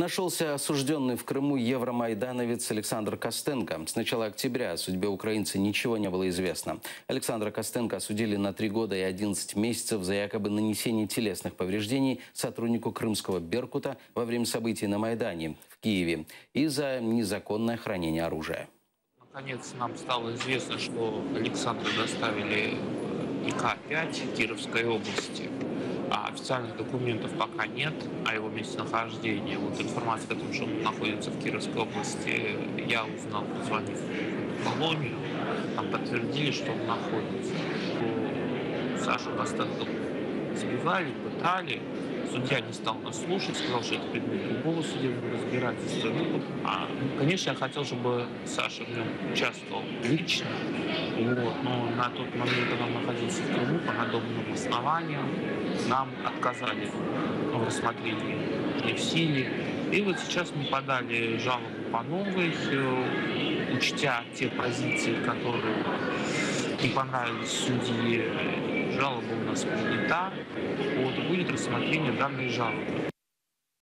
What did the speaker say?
Нашелся осужденный в Крыму евромайдановец Александр Костенко. С начала октября о судьбе украинца ничего не было известно. Александра Костенко осудили на 3 года и 11 месяцев за якобы нанесение телесных повреждений сотруднику крымского «Беркута» во время событий на Майдане в Киеве и за незаконное хранение оружия. Наконец нам стало известно, что Александра доставили ИК-5 Кировской области. А официальных документов пока нет о его местонахождении. Вот информация о том, что он находится в Кировской области, я узнал, позвонив в колонию. Там подтвердили, что он находится. Сашу Костенко сбивали, пытали. Судья не стал нас слушать, сказал, что это предмет другого судебного разбирательства. Конечно, я хотел, чтобы Саша в нем участвовал лично, но на тот момент, когда он находился в Крыму, по надобным основаниям, нам отказали в рассмотрении не в силе. И вот сейчас мы подали жалобу по новой, учтя те позиции, которые не понравились судье. Жалоба у нас принята. Будет рассмотрение данной жалобы.